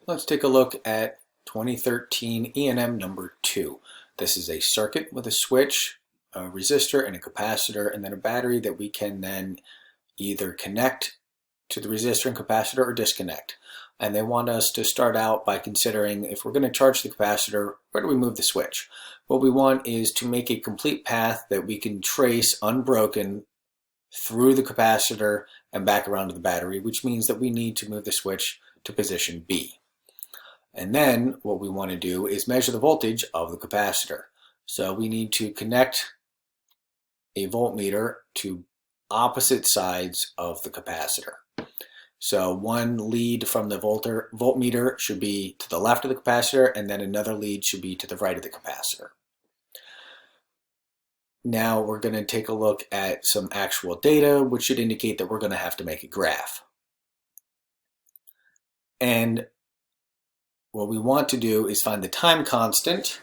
Let's take a look at 2013 E&M number 2. This is a circuit with a switch, a resistor, and a capacitor, and then a battery that we can then either connect to the resistor and capacitor or disconnect. And they want us to start out by considering, if we're going to charge the capacitor, where do we move the switch? What we want is to make a complete path that we can trace unbroken through the capacitor and back around to the battery, which means that we need to move the switch to position B. And then what we want to do is measure the voltage of the capacitor. So we need to connect a voltmeter to opposite sides of the capacitor. So one lead from the voltmeter should be to the left of the capacitor, and then another lead should be to the right of the capacitor. Now we're going to take a look at some actual data, which should indicate that we're going to have to make a graph. And what we want to do is find the time constant.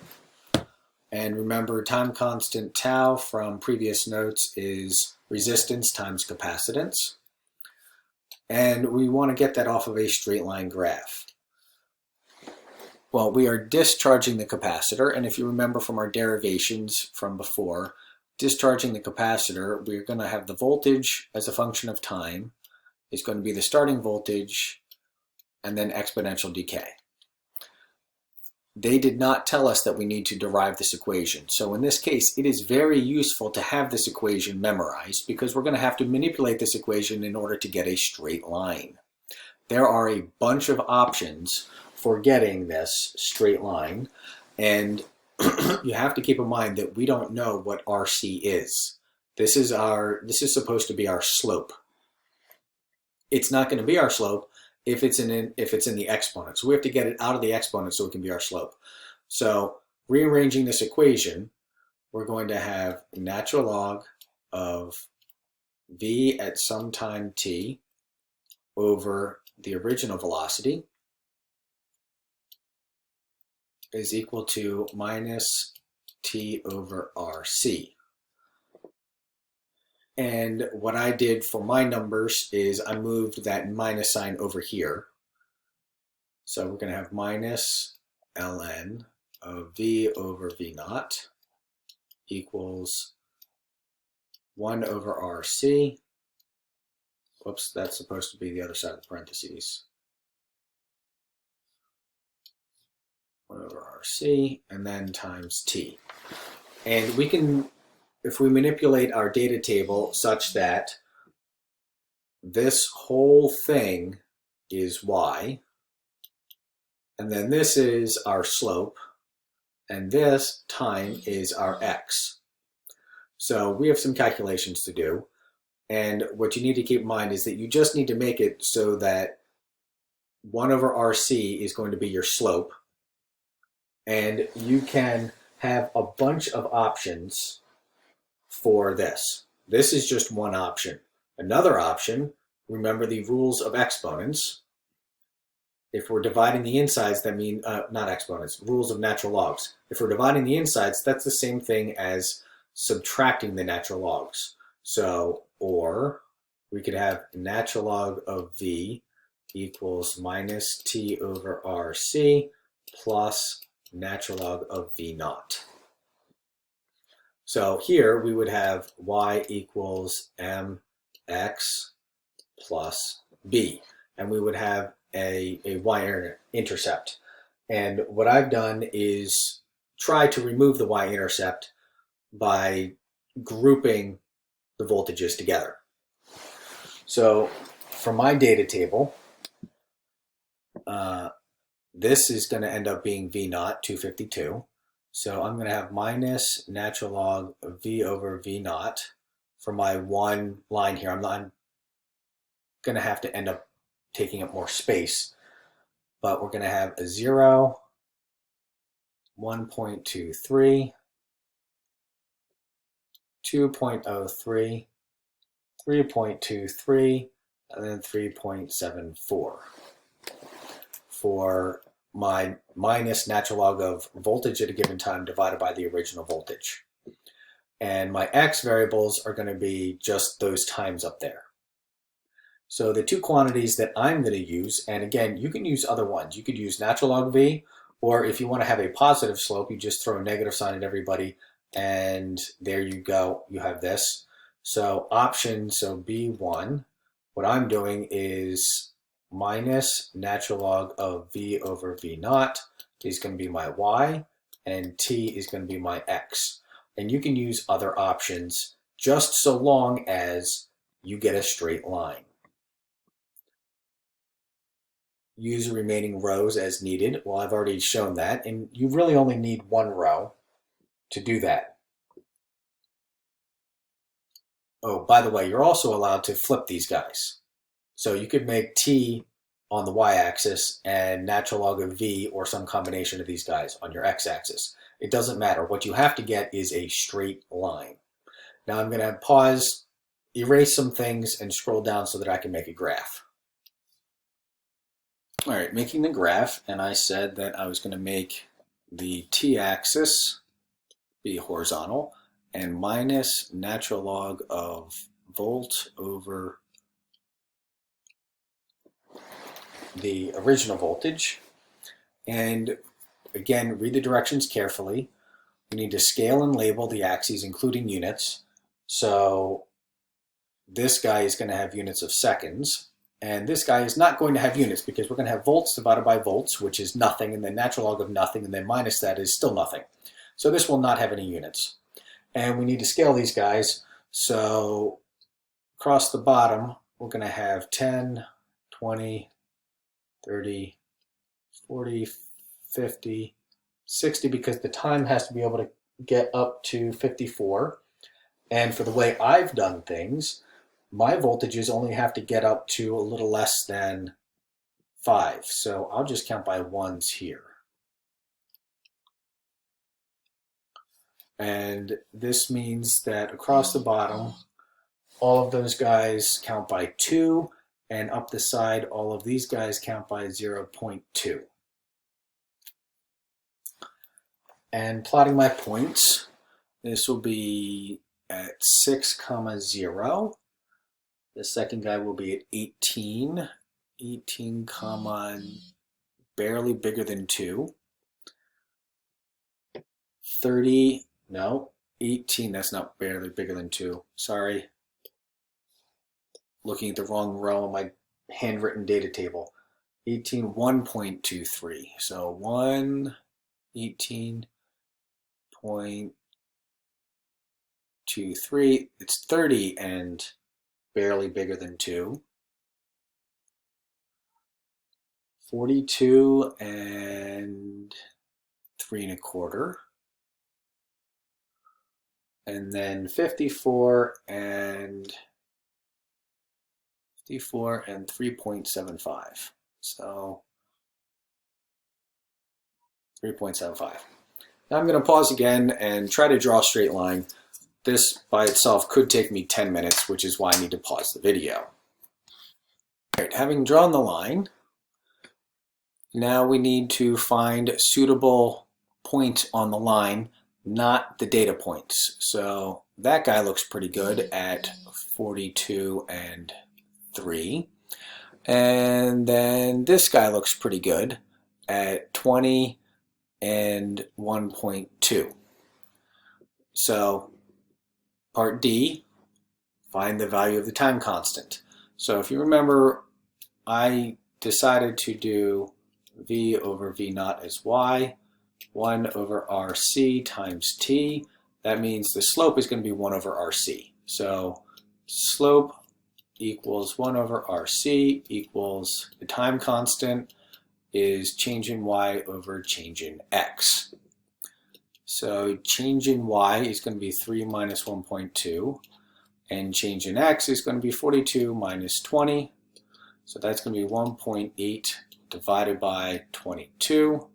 And remember, time constant tau from previous notes is resistance times capacitance. And we want to get that off of a straight line graph. Well, we are discharging the capacitor, and if you remember from our derivations from before, discharging the capacitor, we're going to have the voltage as a function of time is going to be the starting voltage and then exponential decay. They did not tell us that we need to derive this equation. So in this case, it is very useful to have this equation memorized because we're going to have to manipulate this equation in order to get a straight line. There are a bunch of options for getting this straight line, and you have to keep in mind that we don't know what RC is. This is supposed to be our slope. It's not going to be our slope if it's in the exponent. So we have to get it out of the exponent so it can be our slope. So rearranging this equation, we're going to have a natural log of v at some time t over the original velocity is equal to minus t over rc. And what I did for my numbers is I moved that minus sign over here. So we're going to have minus ln of v over v naught equals 1 over rc. Whoops, that's supposed to be the other side of the parentheses. 1 over rc, and then times t. And we can, if we manipulate our data table such that this whole thing is y, and then this is our slope, and this time is our x. So we have some calculations to do, and what you need to keep in mind is that you just need to make it so that 1 over rc is going to be your slope, and you can have a bunch of options for this. This is just one option. Another option, remember the rules of exponents. If we're dividing the insides, that means, not exponents, rules of natural logs. If we're dividing the insides, that's the same thing as subtracting the natural logs. So, or we could have natural log of v equals minus t over rc plus natural log of v naught. So here we would have y equals mx plus b, and we would have a y-intercept. And what I've done is try to remove the y-intercept by grouping the voltages together. So for my data table, this is going to end up being v naught, 252. So I'm going to have minus natural log of v over v naught for my one line here. I'm going to have to end up taking up more space, but we're going to have a 0, 1.23, 2.03, 3.23, and then 3.74 for my minus natural log of voltage at a given time divided by the original voltage. And my x variables are going to be just those times up there. So the two quantities that I'm going to use, and again, you can use other ones. You could use natural log v, or if you want to have a positive slope, you just throw a negative sign at everybody, and there you go. You have this. So option, so B1, what I'm doing is minus natural log of v over v naught is going to be my y, and t is going to be my x. And you can use other options just so long as you get a straight line. Use the remaining rows as needed. Well, I've already shown that, and you really only need one row to do that. Oh, by the way, you're also allowed to flip these guys. So you could make t on the y-axis and natural log of v or some combination of these guys on your x-axis. It doesn't matter. What you have to get is a straight line. Now I'm going to pause, erase some things, and scroll down so that I can make a graph. All right, making the graph, and I said that I was going to make the t-axis be horizontal and minus natural log of volt over the original voltage. And again, read the directions carefully. We need to scale and label the axes, including units. So this guy is going to have units of seconds. And this guy is not going to have units because we're going to have volts divided by volts, which is nothing, and then natural log of nothing, and then minus that is still nothing. So this will not have any units. And we need to scale these guys. So across the bottom, we're going to have 10, 20, 30, 40, 50, 60, because the time has to be able to get up to 54. And for the way I've done things, my voltages only have to get up to a little less than 5. So I'll just count by ones here. And this means that across the bottom, all of those guys count by 2, and up the side, all of these guys count by 0.2. And plotting my points, this will be at 6, 0. The second guy will be at 18, 18, barely bigger than 2. 30, no, 18, that's not barely bigger than 2. Sorry. Looking at the wrong row on my handwritten data table. 18, 1.23. So 1, 18.23. It's 30 and barely bigger than 2. 42 and 3 1/4. And then 54 and 3.75. So 3.75. Now I'm going to pause again and try to draw a straight line. This by itself could take me 10 minutes, which is why I need to pause the video. All right, having drawn the line, now we need to find a suitable point on the line, not the data points. So that guy looks pretty good at 42 and 3. And then this guy looks pretty good at 20 and 1.2. So part D, find the value of the time constant. So if you remember, I decided to do V over V naught as Y, 1 over RC times T. That means the slope is going to be 1 over RC. So slope equals 1 over RC equals the time constant is change in Y over change in X. So change in Y is going to be 3 minus 1.2, and change in X is going to be 42 minus 20. So that's going to be 1.8 divided by 22.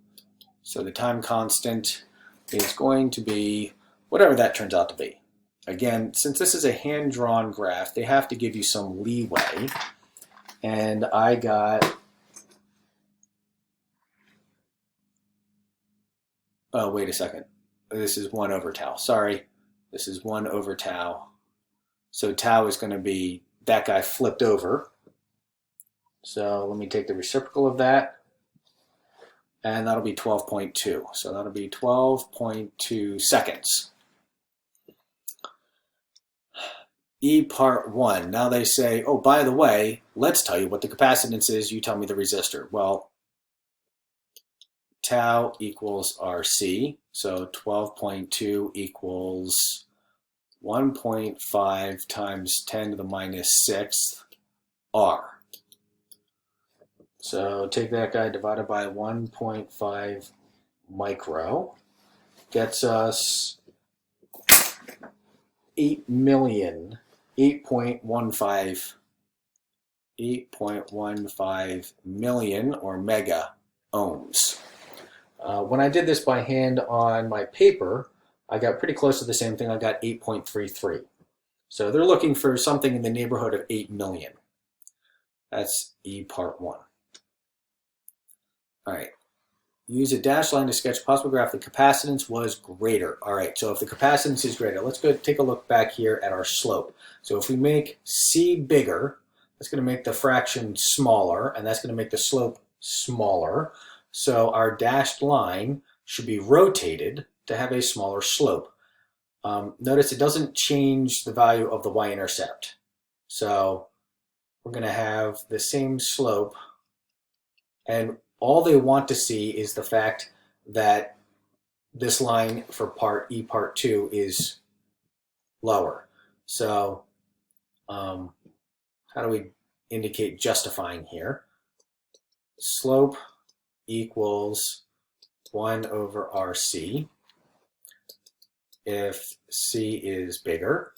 So the time constant is going to be whatever that turns out to be. Again, since this is a hand-drawn graph, they have to give you some leeway. And I got, oh, wait a second. This is 1 over tau. Sorry, this is 1 over tau. So tau is going to be that guy flipped over. So let me take the reciprocal of that, and that'll be 12.2. So that'll be 12.2 seconds. E part 1. Now they say, oh, by the way, let's tell you what the capacitance is. You tell me the resistor. Well, tau equals RC. So 12.2 equals 1.5 times 10 to the minus 6th R. So take that guy divided by 1.5 micro. Gets us 8.15 million or mega ohms. When I did this by hand on my paper, I got pretty close to the same thing. I got 8.33. So they're looking for something in the neighborhood of 8 million. That's E part 1. All right. Use a dashed line to sketch possible graph. The capacitance was greater. All right, so if the capacitance is greater, let's go take a look back here at our slope. So if we make C bigger, that's going to make the fraction smaller, and that's going to make the slope smaller. So our dashed line should be rotated to have a smaller slope. Notice it doesn't change the value of the y-intercept. So we're going to have the same slope, and all they want to see is the fact that this line for part E part 2 is lower. So how do we indicate justifying here? Slope equals 1 over RC if C is bigger.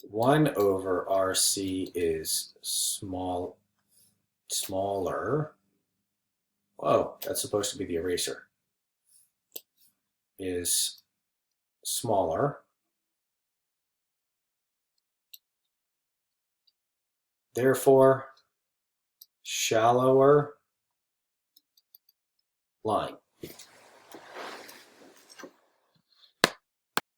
1 over RC is smaller. Whoa, that's supposed to be the eraser. Is smaller. Therefore, shallower line.